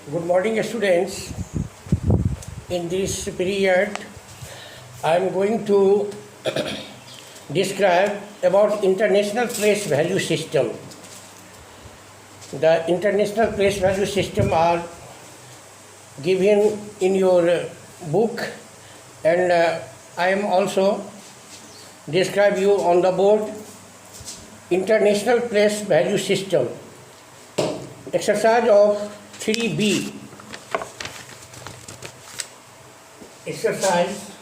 Good morning, students. In this period, I am going to describe about international place value system. The international place value system are given in your book, and I am also describe you on the board. International place value system. Exercise of 3B. Exercise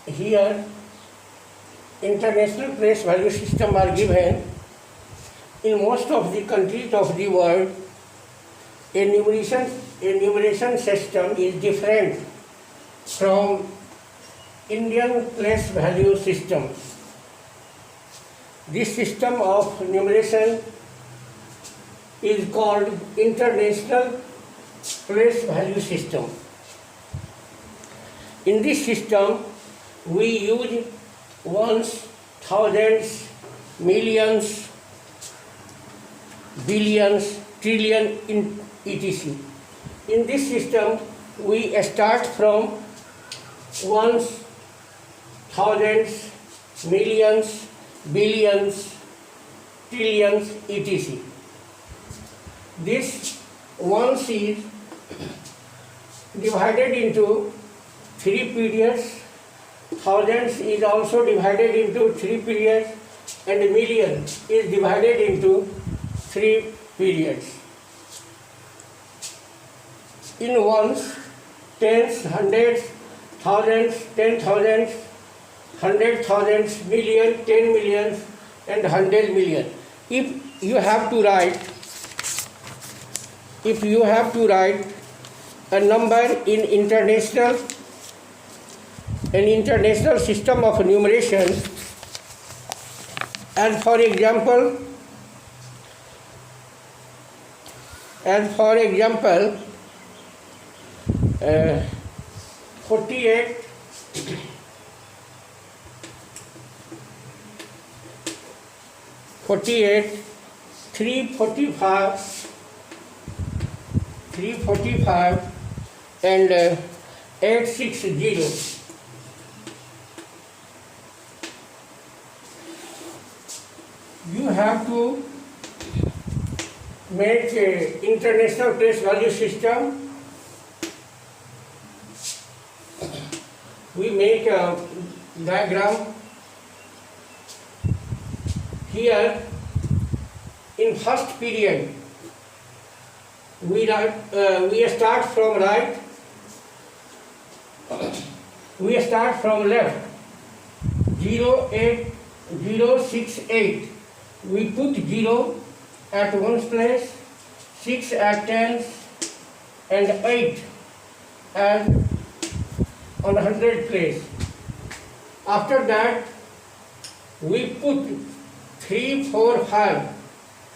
here international place value system are given. In most of the countries of the world, a numeration system is different from Indian place value system. This system of numeration is called international place value system. In this system, we use ones, thousands, millions, billions, trillion, etc. In this system, we start from ones, thousands, millions, billions, trillions, etc. This ones is divided into 3 periods, thousands is also divided into 3 periods, and million is divided into 3 periods. In ones, tens, hundreds, thousands, 10,000s, 100,000s, million, 10 millions, and 100 million. If you have to write a number in an international system of numeration, as for example 48 345 and 860. You have to make an international place value system. We make a diagram. Here, in first period, we start from right. We start from left. 08068. We put 0 at ones place, 6 at tens, and 8 at on 100 place. After that, we put 3, 4, 5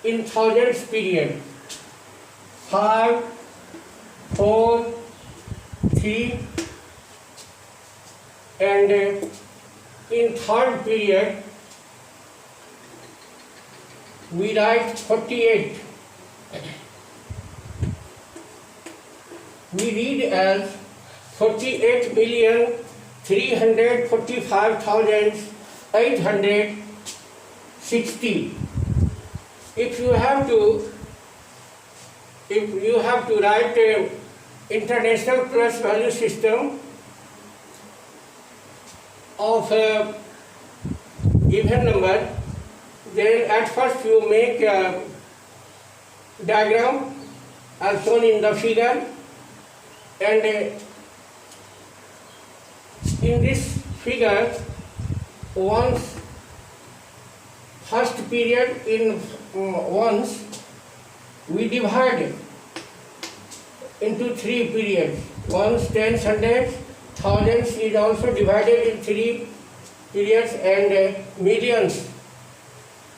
in thousands period. 5, 4, 3, and in third period, we write 48. We read as 48,345,860. If you have to write a international plus value system of a given number, then at first you make a diagram as shown in the figure, and in this figure, once first period in ones, we divide into 3 periods. Ones, tens, hundreds, thousands is also divided in 3 periods, and millions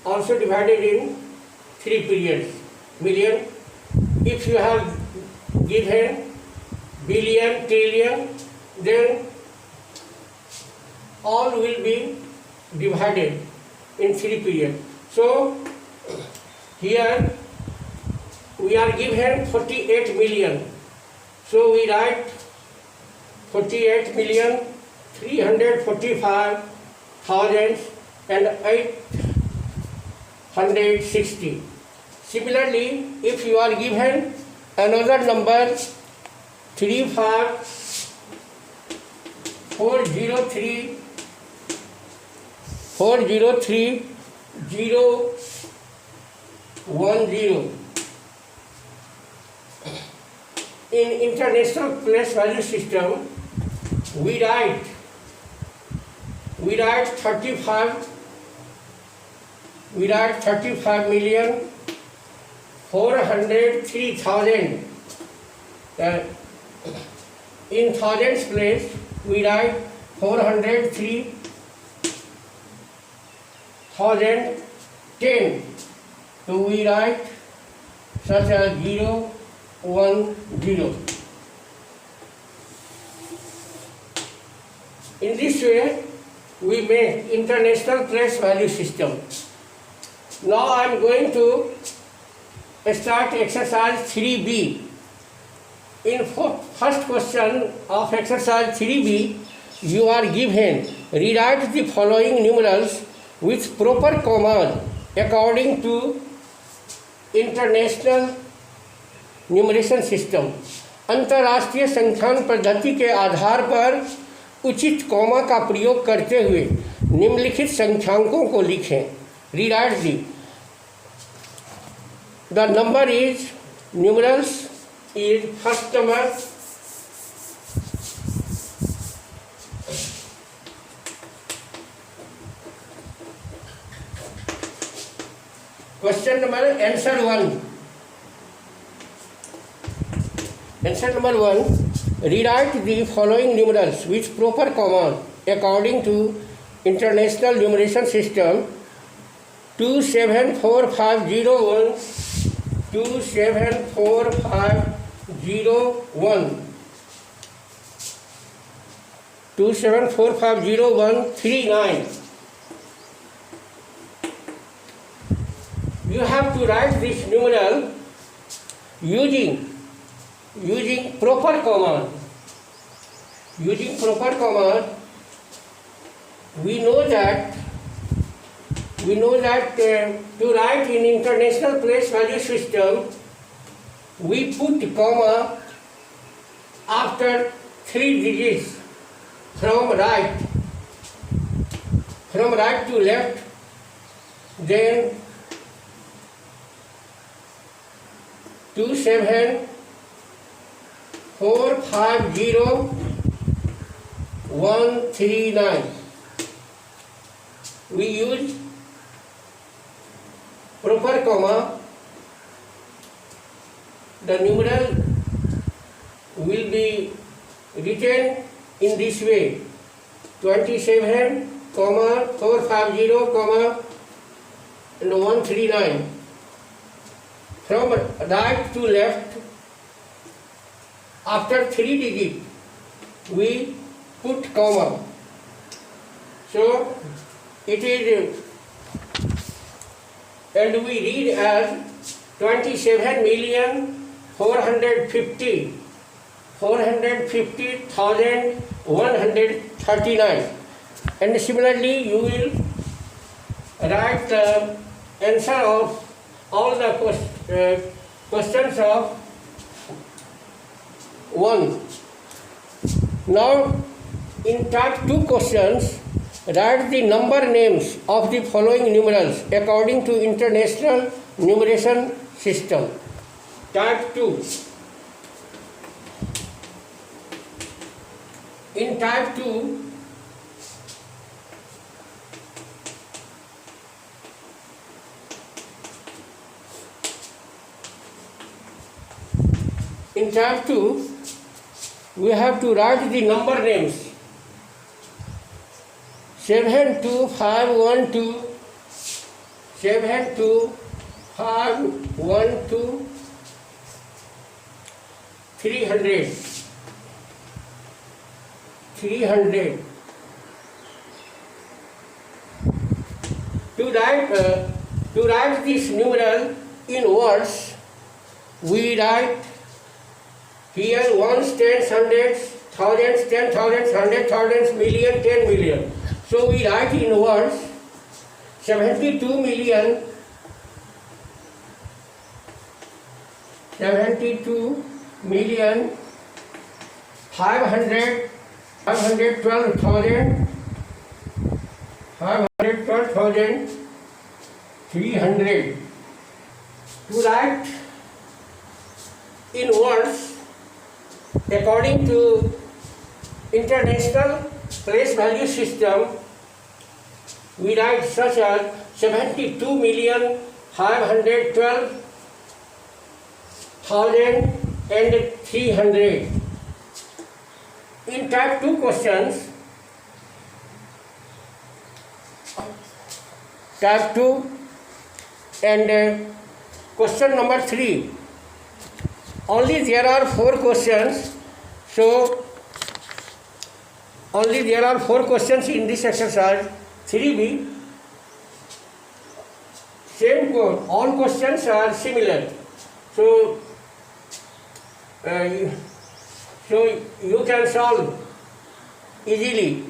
also divided in 3 periods. Million, if you have given billion, trillion, then all will be divided in 3 periods. So here we are given 48 million. So we write 48,345,860. Similarly, if you are given another number 35403 010. In international place value system, we write 35,403,000. In thousands place, we write 403,010. So we write such as 0, 0. In this way, we make international place value system. Now I am going to start exercise 3B. In first question of exercise 3B, you are given rewrite the following numerals with proper commas according to international numeration system. अंतर्राष्ट्रीय संख्यान पद्धति के आधार पर उचित comma का प्रयोग करते हुए निम्नलिखित संख्यांकों को लिखें। Rewrite the number is numerals is first number question number answer 1। Answer number 1, rewrite the following numerals with proper commas according to international numeration system 274501 2745001 2745039. You have to write this numeral using proper commas. Using proper commas, we know that to write in international place value system, we put comma after 3 digits from right to left, then 27450-139. We use proper comma. The numeral will be written in this way: 27,450, and 139. From right to left, after 3 digits, we put comma. So it is, and we read as 450,139. And similarly, you will write the answer of all the questions of 1. Now, in type 2 questions, write the number names of the following numerals according to international numeration system. Type 2. In type 2, we have to write the number names: 72512, 72512, 300. To write this numeral in words, we write here ones, tens, hundreds, thousands, 10,000, 100,000, million, 10 million. So we write in words 72 million, 512,300. To write in words according to international place value system, we write such as 72,512,300. In type 2 questions, type 2 and question number 3. only there are 4 questions. So only there are 4 questions in this exercise 3B. Same code, all questions are similar. So so you can solve easily.